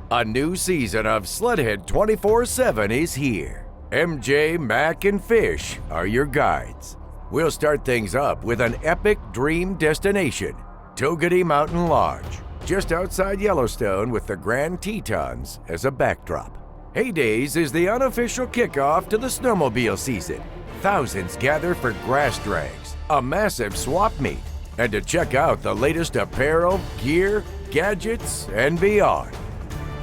A new season of SLEDHEAD 24/7 is here. MJ, Mac, and Fish are your guides. We'll start things up with an epic dream destination, Togety Mountain Lodge, just outside Yellowstone with the Grand Tetons as a backdrop. Heydays is the unofficial kickoff to the snowmobile season. Thousands gather for grass drags, a massive swap meet, and to check out the latest apparel, gear, gadgets, and beyond.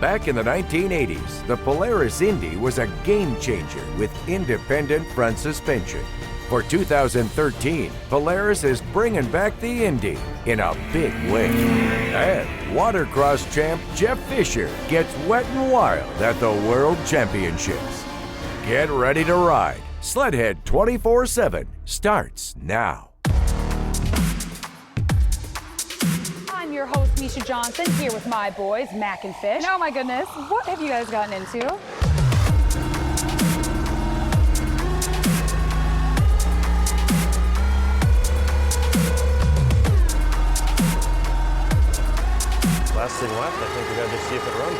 Back in the 1980s, the Polaris Indy was a game changer with independent front suspension. For 2013, Polaris is bringing back the Indy in a big way. And watercross champ Jeff Fisher gets wet and wild at the World Championships. Get ready to ride. SLEDHEAD 24/7 starts now. I'm your host, Misha Johnson, here with my boys, Mac and Fish. Oh my goodness, what have you guys gotten into? Last thing left, I think we gotta just see if it runs.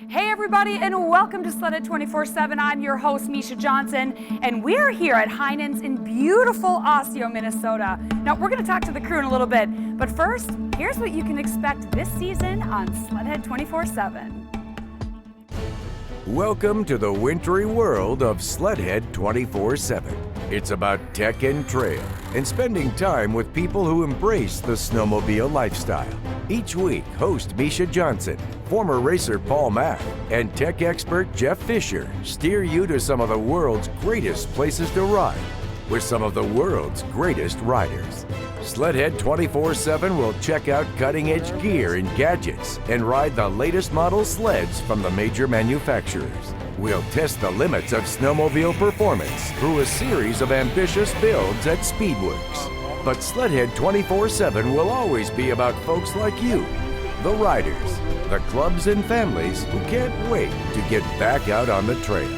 Hey everybody, and welcome to SLEDHEAD 24/7. I'm your host, Misha Johnson, and we're here at Heinen's in beautiful Osseo, Minnesota. Now, we're gonna talk to the crew in a little bit, but first, here's what you can expect this season on SLEDHEAD 24/7. Welcome to the wintry world of SLEDHEAD 24/7. It's about tech and trail and spending time with people who embrace the snowmobile lifestyle. Each week, host Misha Johnson, former racer Paul Mack, and tech expert Jeff Fisher steer you to some of the world's greatest places to ride with some of the world's greatest riders. SLEDHEAD 24/7 will check out cutting-edge gear and gadgets and ride the latest model sleds from the major manufacturers. We'll test the limits of snowmobile performance through a series of ambitious builds at Speedworks. But SLEDHEAD 24/7 will always be about folks like you, the riders, the clubs and families who can't wait to get back out on the trail.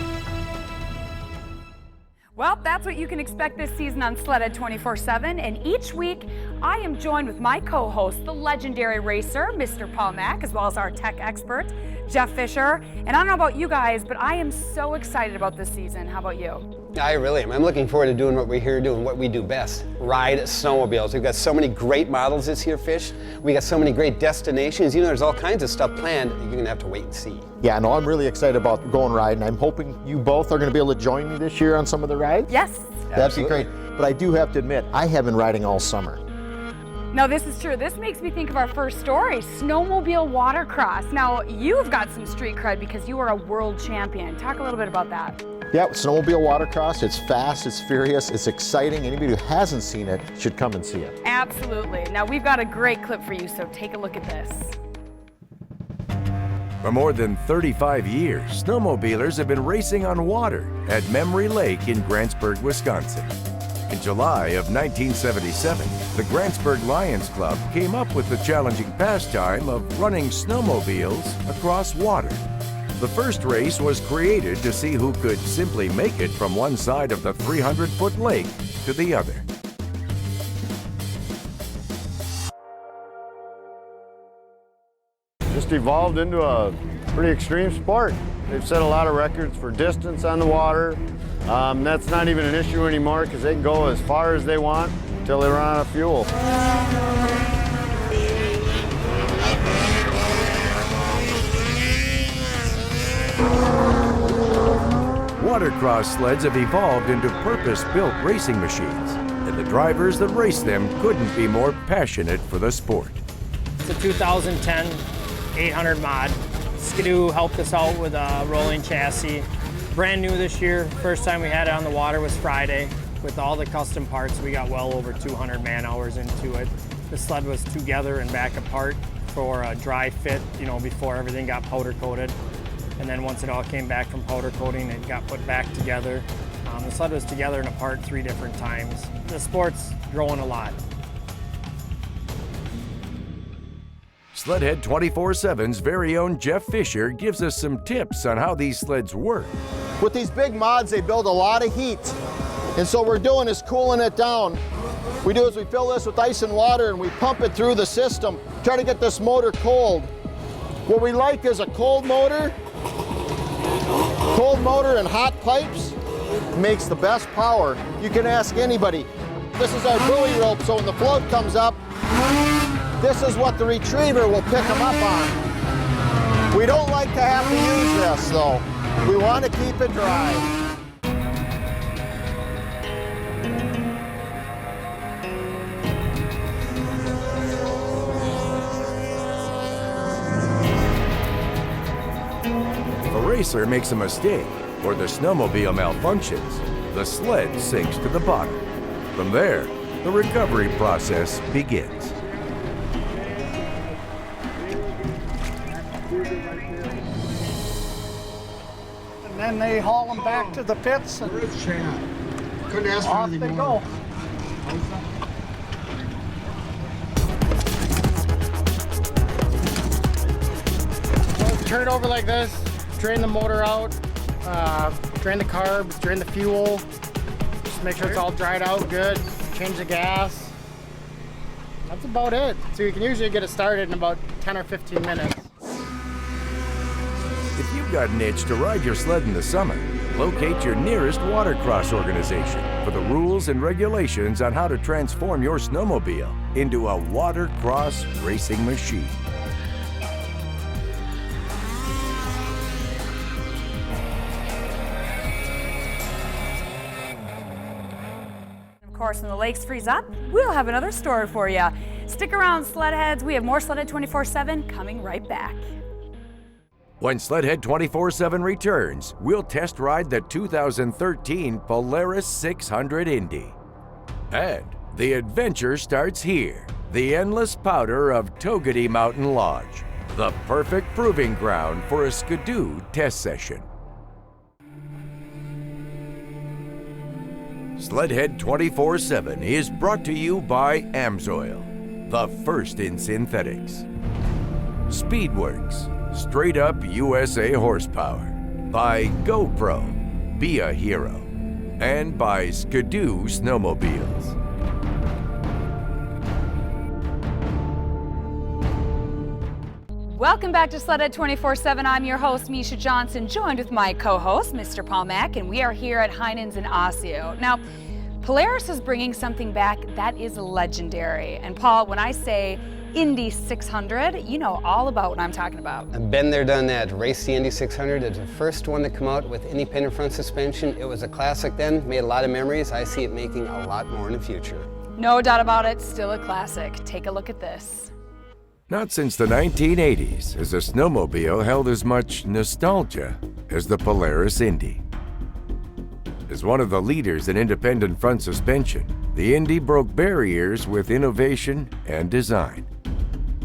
Well, that's what you can expect this season on SLEDHEAD 24/7, and each week I am joined with my co-host, the legendary racer, Mr. Paul Mack, as well as our tech expert, Jeff Fisher. And I don't know about you guys, but I am so excited about this season. How about you? I really am. I'm looking forward to doing what we're here doing, what we do best, ride snowmobiles. We've got so many great models this year, Fish. We got so many great destinations. You know, there's all kinds of stuff planned. You're going to have to wait and see. Yeah, no, I'm really excited about going riding. I'm hoping you both are going to be able to join me this year on some of the rides. Yes. That'd be great. But I do have to admit, I have been riding all summer. No, this is true. This makes me think of our first story, snowmobile watercross. Now, you've got some street cred because you are a world champion. Talk a little bit about that. Yeah, snowmobile watercross, it's fast, it's furious, it's exciting. Anybody who hasn't seen it should come and see it. Absolutely. Now, we've got a great clip for you, so take a look at this. For more than 35 years, snowmobilers have been racing on water at Memory Lake in Grantsburg, Wisconsin. In July of 1977, the Grantsburg Lions Club came up with the challenging pastime of running snowmobiles across water. The first race was created to see who could simply make it from one side of the 300-foot lake to the other. Just evolved into a pretty extreme sport. They've set a lot of records for distance on the water. That's not even an issue anymore because they can go as far as they want until they run out of fuel. Watercross sleds have evolved into purpose-built racing machines, and the drivers that race them couldn't be more passionate for the sport. It's a 2010 800 mod. Skidoo helped us out with a rolling chassis. Brand new this year. First time we had it on the water was Friday. With all the custom parts, we got well over 200 man hours into it. The sled was together and back apart for a dry fit, you know, before everything got powder coated. And then once it all came back from powder coating, it got put back together. The sled was together and apart 3 different times. The sport's growing a lot. SLEDHEAD 24/7's very own Jeff Fisher gives us some tips on how these sleds work. With these big mods, they build a lot of heat. And so what we're doing is cooling it down. We do is we fill this with ice and water and we pump it through the system, try to get this motor cold. What we like is a cold motor and hot pipes makes the best power. You can ask anybody. This is our buoy rope, so when the float comes up, this is what the retriever will pick them up on. We don't like to have to use this though. We want to keep it dry. If a racer makes a mistake or the snowmobile malfunctions, the sled sinks to the bottom. From there, the recovery process begins. And then they haul them back to the pits and Couldn't ask off they go. So turn it over like this, drain the motor out, drain the carbs, drain the fuel, just make sure it's all dried out good, change the gas. That's about it. So you can usually get it started in about 10 or 15 minutes. If you've got an itch to ride your sled in the summer, locate your nearest watercross organization for the rules and regulations on how to transform your snowmobile into a watercross racing machine. Of course, when the lakes freeze up, we'll have another story for you. Stick around, Sledheads. We have more SLEDHEAD 24/7 coming right back. When SLEDHEAD 24/7 returns, we'll test ride the 2013 Polaris 600 Indy. And the adventure starts here, the endless powder of Togety Mountain Lodge, the perfect proving ground for a Skidoo test session. SLEDHEAD 24/7 is brought to you by AMSOIL, the first in synthetics. Speedworks, straight up USA horsepower. By GoPro, be a hero. And by Skidoo Snowmobiles. Welcome back to SLEDHEAD 24/7. I'm your host, Misha Johnson, joined with my co-host, Mr. Paul Mack, and we are here at Heinen's in Osseo. Now, Polaris is bringing something back that is legendary. And Paul, when I say Indy 600, you know all about what I'm talking about. I've been there, done that. Raced the Indy 600. It's the first one to come out with independent front suspension. It was a classic then, made a lot of memories. I see it making a lot more in the future. No doubt about it, still a classic. Take a look at this. Not since the 1980s has a snowmobile held as much nostalgia as the Polaris Indy. As one of the leaders in independent front suspension, the Indy broke barriers with innovation and design.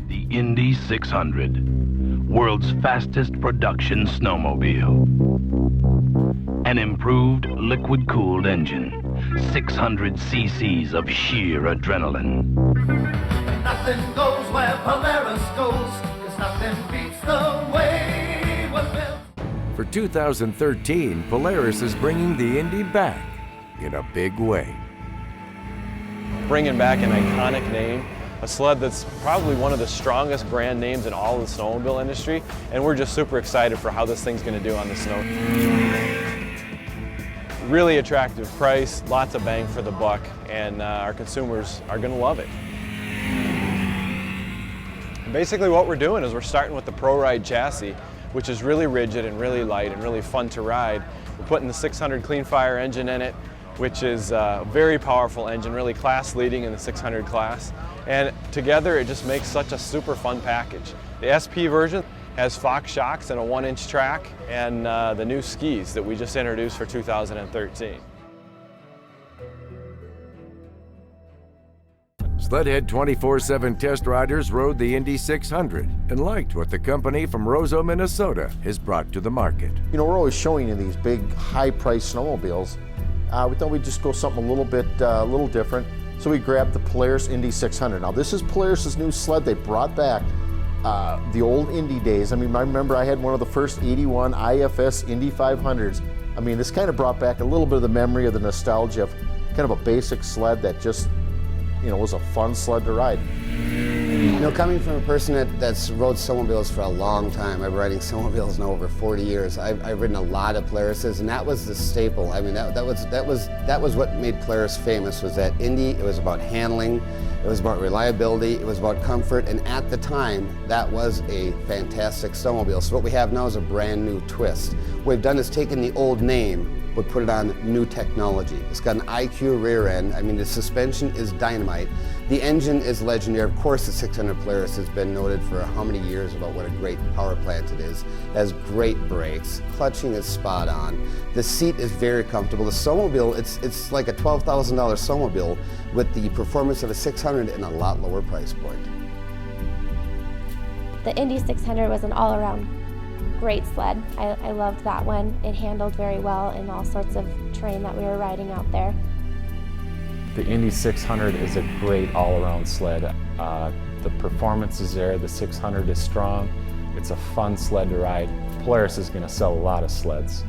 The Indy 600, world's fastest production snowmobile. An improved liquid-cooled engine, 600 cc's of sheer adrenaline. Nothing goes where Polaris goes, 'cause nothing beats the way we're built. For 2013, Polaris is bringing the Indy back in a big way. Bringing back an iconic name, a sled that's probably one of the strongest brand names in all of the snowmobile industry, and we're just super excited for how this thing's going to do on the snow. Really attractive price, lots of bang for the buck, and our consumers are going to love it. Basically what we're doing is we're starting with the Pro Ride chassis, which is really rigid and really light and really fun to ride. We're putting the 600 Clean Fire engine in it, which is a very powerful engine, really class leading in the 600 class. And together it just makes such a super fun package. The SP version has Fox shocks and a 1-inch track, and the new skis that we just introduced for 2013. SLEDHEAD 24/7 test riders rode the Indy 600 and liked what the company from Roseau, Minnesota has brought to the market. You know, we're always showing you these big, high-priced snowmobiles. We thought we'd just go something a little different. So we grabbed the Polaris Indy 600. Now this is Polaris's new sled. They brought back the old Indy days. I mean, I remember I had one of the first 81 IFS Indy 500s. I mean, this kind of brought back a little bit of the memory of the nostalgia of kind of a basic sled that just, you know, was a fun sled to ride. You know, coming from a person that's rode snowmobiles for a long time, I've been riding snowmobiles now over 40 years. I've ridden a lot of Polaris's, and that was the staple. I mean, that was what made Polaris famous, was that Indy. It was about handling, it was about reliability, it was about comfort, and at the time, that was a fantastic snowmobile. So what we have now is a brand new twist. What we've done is taken the old name, but put it on new technology. It's got an IQ rear end. I mean, the suspension is dynamite. The engine is legendary. Of course, the 600 Polaris has been noted for how many years about what a great power plant it is. It has great brakes. Clutching is spot on. The seat is very comfortable. The snowmobile, it's like a $12,000 snowmobile with the performance of a 600 and a lot lower price point. The Indy 600 was an all-around great sled. I loved that one. It handled very well in all sorts of terrain that we were riding out there. The Indy 600 is a great all-around sled. The performance is there, the 600 is strong, it's a fun sled to ride. Polaris is going to sell a lot of sleds.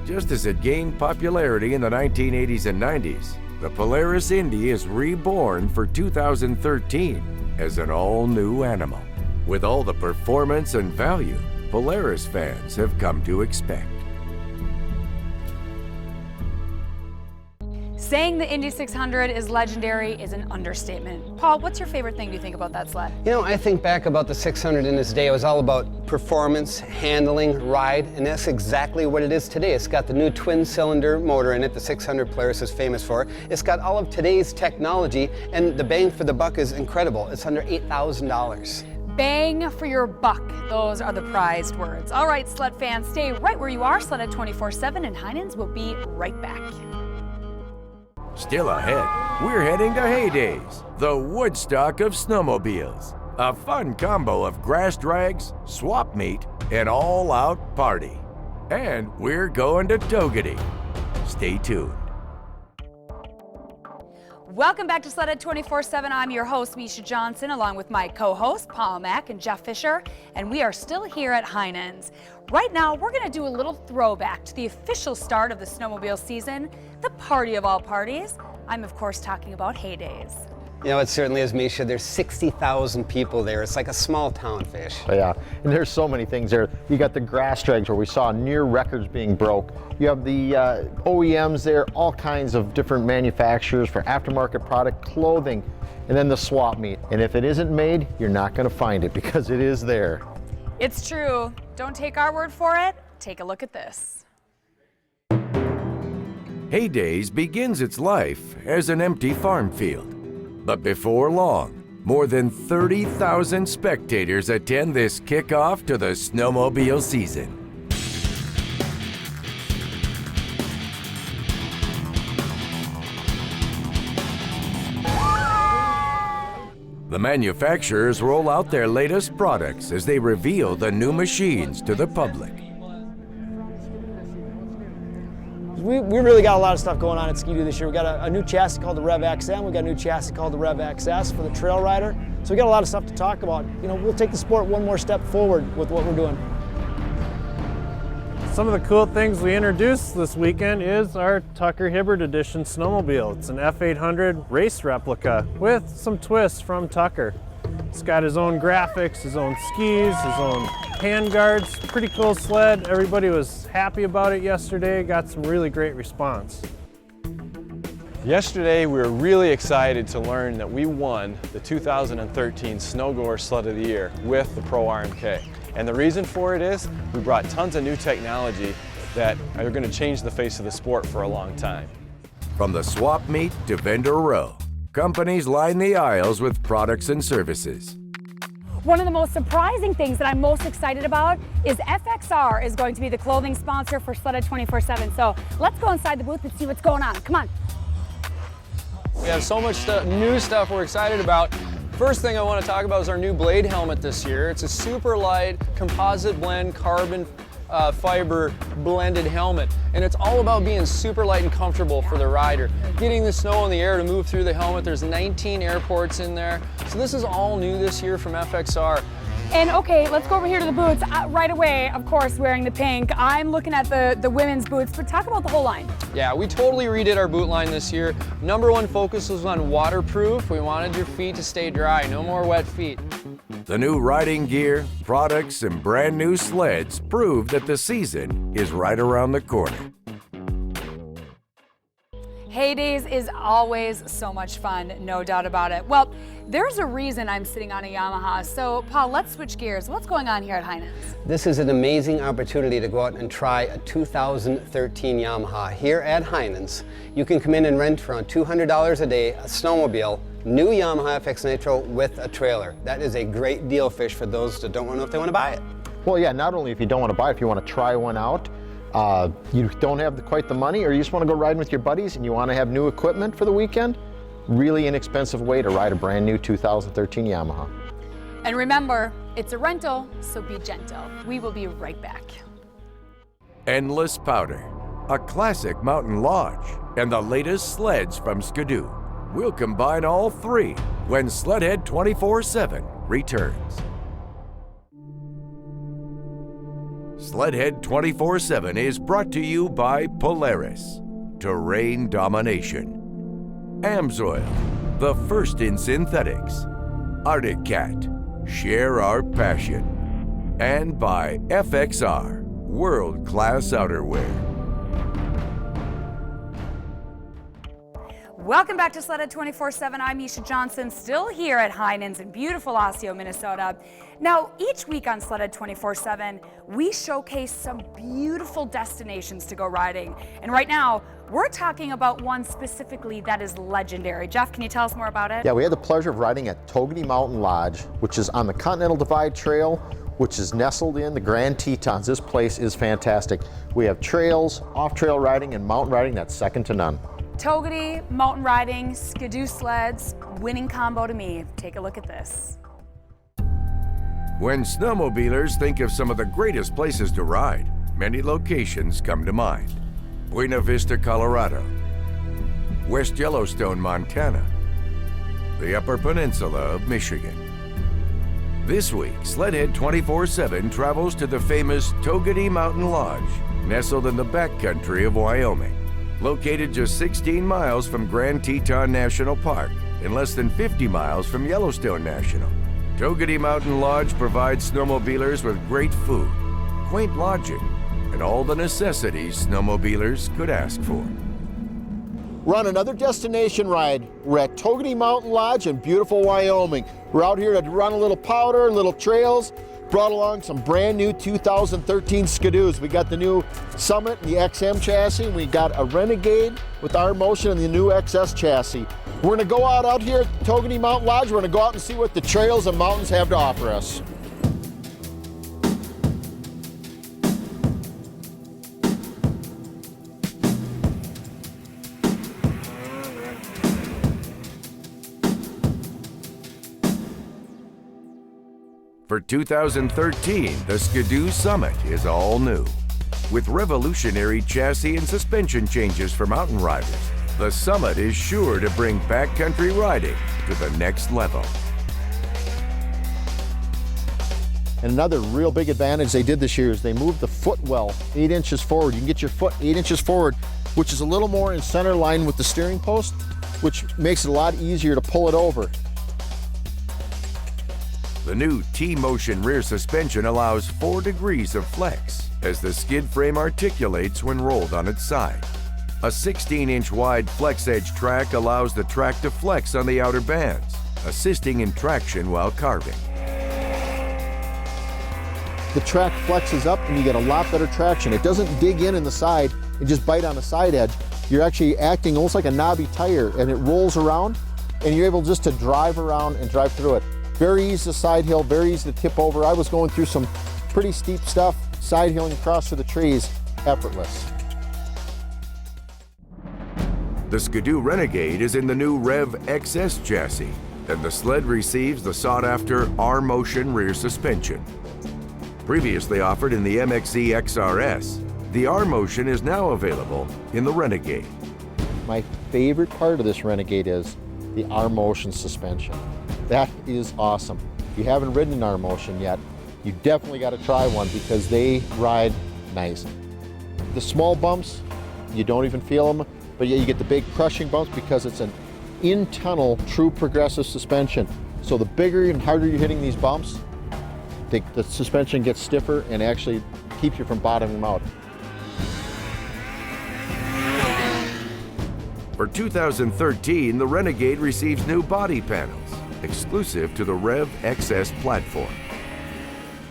Just as it gained popularity in the 1980s and 90s, the Polaris Indy is reborn for 2013 as an all-new animal, with all the performance and value Polaris fans have come to expect. Saying the Indy 600 is legendary is an understatement. Paul, what's your favorite thing you think about that sled? You know, I think back about the 600 in its day. It was all about performance, handling, ride, and that's exactly what it is today. It's got the new twin-cylinder motor in it, the 600 Polaris is famous for. It's got all of today's technology, and the bang for the buck is incredible. It's under $8,000. Bang for your buck. Those are the prized words. All right, sled fans, stay right where you are. SLEDHEAD 24/7 and Heinen's will be right back. Still ahead, we're heading to Heydays, the Woodstock of snowmobiles. A fun combo of grass drags, swap meet, and all-out party. And we're going to Togety. Stay tuned. Welcome back to SLEDHEAD 24/7. I'm your host, Misha Johnson, along with my co-hosts, Paul Mack and Jeff Fisher, and we are still here at Heinen's. Right now, we're going to do a little throwback to the official start of the snowmobile season, the party of all parties. I'm, of course, talking about Heydays. You know, it certainly is, Misha. There's 60,000 people there. It's like a small town, Fish. Yeah, and there's so many things there. You got the grass drags where we saw near records being broke. You have the OEMs there, all kinds of different manufacturers for aftermarket product, clothing, and then the swap meet. And if it isn't made, you're not going to find it because it is there. It's true. Don't take our word for it. Take a look at this. Heydays begins its life as an empty farm field. But before long, more than 30,000 spectators attend this kickoff to the snowmobile season. The manufacturers roll out their latest products as they reveal the new machines to the public. We really got a lot of stuff going on at Ski-Doo this year. We got a new chassis called the Rev XM. We got a new chassis called the Rev XS for the trail rider. So we got a lot of stuff to talk about. You know, we'll take the sport one more step forward with what we're doing. Some of the cool things we introduced this weekend is our Tucker Hibbert Edition snowmobile. It's an F800 race replica with some twists from Tucker. It's got his own graphics, his own skis, his own hand guards. Pretty cool sled. Everybody was happy about it yesterday. Got some really great response. Yesterday, we were really excited to learn that we won the 2013 Snowgoer Sled of the Year with the Pro RMK. And the reason for it is we brought tons of new technology that are going to change the face of the sport for a long time. From the swap meet to vendor row, companies line the aisles with products and services. One of the most surprising things that I'm most excited about is FXR is going to be the clothing sponsor for SLEDHEAD 24/7. So let's go inside the booth and see what's going on. Come on. We have so much new stuff we're excited about. First thing I want to talk about is our new Blade helmet this year. It's a super light composite blend carbon fiber blended helmet, and it's all about being super light and comfortable for the rider. Getting the snow in the air to move through the helmet. There's 19 air ports in there. So this is all new this year from FXR. And okay, let's go over here to the boots. Right away, of course, wearing the pink. I'm looking at the women's boots, but talk about the whole line. Yeah, we totally redid our boot line this year. Number one focus was on waterproof. We wanted your feet to stay dry, no more wet feet. The new riding gear, products, and brand new sleds prove that the season is right around the corner. Hay Days is always so much fun, no doubt about it. Well, there's a reason I'm sitting on a Yamaha. So, Paul, let's switch gears. What's going on here at Heinens? This is an amazing opportunity to go out and try a 2013 Yamaha here at Heinens. You can come in and rent for around $200 a day a snowmobile, new Yamaha FX Nitro with a trailer. That is a great deal, Fish, for those that don't know if they want to buy it. Well, yeah, not only if you don't want to buy it, if you want to try one out, you don't have quite the money, or you just want to go riding with your buddies and you want to have new equipment for the weekend, really inexpensive way to ride a brand new 2013 Yamaha. And remember, it's a rental, so be gentle. We will be right back. Endless Powder, a classic mountain lodge, and the latest sleds from Skidoo. We'll combine all three when SLEDHEAD 24/7 returns. SLEDHEAD 24/7 is brought to you by Polaris, Terrain Domination, Amsoil, the first in synthetics, Arctic Cat, share our passion, and by FXR, world-class outerwear. Welcome back to SLEDHEAD 24/7. I'm Misha Johnson, still here at Heinens in beautiful Osseo, Minnesota. Now, each week on SLEDHEAD 24/7, we showcase some beautiful destinations to go riding. And right now, we're talking about one specifically that is legendary. Jeff, can you tell us more about it? Yeah, we had the pleasure of riding at Togety Mountain Lodge, which is on the Continental Divide Trail, which is nestled in the Grand Tetons. This place is fantastic. We have trails, off-trail riding, and mountain riding that's second to none. Togety, mountain riding, Skidoo sleds, winning combo to me. Take a look at this. When snowmobilers think of some of the greatest places to ride, many locations come to mind. Buena Vista, Colorado, West Yellowstone, Montana, the Upper Peninsula of Michigan. This week, SLEDHEAD 24/7 travels to the famous Togety Mountain Lodge, nestled in the backcountry of Wyoming. Located just 16 miles from Grand Teton National Park and less than 50 miles from Yellowstone National, Togety Mountain Lodge provides snowmobilers with great food, quaint lodging, and all the necessities snowmobilers could ask for. We're on another destination ride. We're at Togety Mountain Lodge in beautiful Wyoming. We're out here to run a little powder, little trails. Brought along some brand new 2013 Skidoos. We got the new Summit and the XM chassis. We got a Renegade with our Motion and the new XS chassis. We're gonna go out here at Togety Mountain Lodge. We're gonna go out and see what the trails and mountains have to offer us. For 2013, the Skidoo Summit is all new. With revolutionary chassis and suspension changes for mountain riders, the Summit is sure to bring backcountry riding to the next level. And another real big advantage they did this year is they moved the footwell 8 inches forward. You can get your foot 8 inches forward, which is a little more in center line with the steering post, which makes it a lot easier to pull it over. The new T-Motion rear suspension allows 4 degrees of flex as the skid frame articulates when rolled on its side. A 16-inch wide flex edge track allows the track to flex on the outer bands, assisting in traction while carving. The track flexes up and you get a lot better traction. It doesn't dig in the side and just bite on the side edge. You're actually acting almost like a knobby tire, and it rolls around and you're able just to drive around and drive through it. Very easy to side hill, very easy to tip over. I was going through some pretty steep stuff, side hilling across through the trees, effortless. The Skidoo Renegade is in the new Rev XS chassis, and the sled receives the sought-after R-Motion rear suspension. Previously offered in the MXZ XRS, the R-Motion is now available in the Renegade. My favorite part of this Renegade is the R-Motion suspension. That is awesome. you haven't ridden an R-Motion yet, you definitely got to try one because they ride nice. The small bumps, you don't even feel them, but yet you get the big crushing bumps because it's an in-tunnel true progressive suspension. So the bigger and harder you're hitting these bumps, the suspension gets stiffer and actually keeps you from bottoming out. For 2013, the Renegade receives new body panels, exclusive to the Rev XS platform.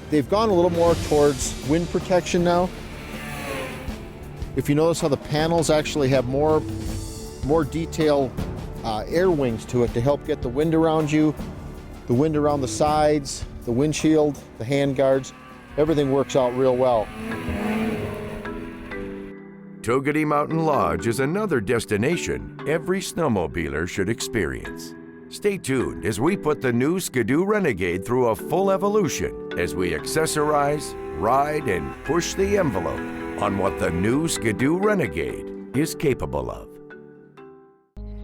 They've gone a little more towards wind protection now. If you notice how the panels actually have more detailed air wings to it to help get the wind around you, the wind around the sides, the windshield, the hand guards, everything works out real well. Togety Mountain Lodge is another destination every snowmobiler should experience. Stay tuned as we put the new Ski-Doo Renegade through a full evolution as we accessorize, ride, and push the envelope on what the new Ski-Doo Renegade is capable of.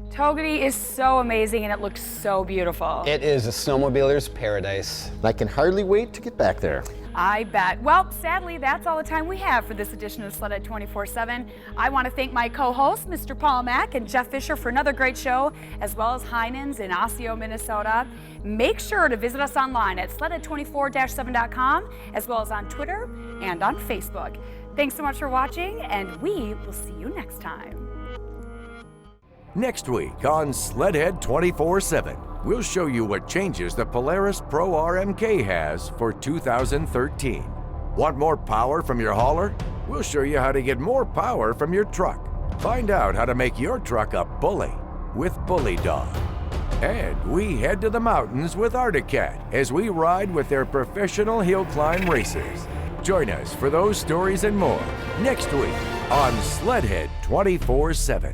Togety is so amazing and it looks so beautiful. It is a snowmobiler's paradise. I can hardly wait to get back there. I bet. Well, sadly, that's all the time we have for this edition of SLEDHEAD 24/7. I want to thank my co-hosts, Mr. Paul Mack and Jeff Fisher, for another great show, as well as Heinens in Osseo, Minnesota. Make sure to visit us online at SLEDHEAD24-7.com, as well as on Twitter and on Facebook. Thanks so much for watching, and we will see you next time. Next week on SLEDHEAD 24/7, we'll show you what changes the Polaris Pro RMK has for 2013. Want more power from your hauler? We'll show you how to get more power from your truck. Find out how to make your truck a bully with Bully Dog. And we head to the mountains with Arctic Cat as we ride with their professional hill climb racers. Join us for those stories and more next week on SLEDHEAD 24/7.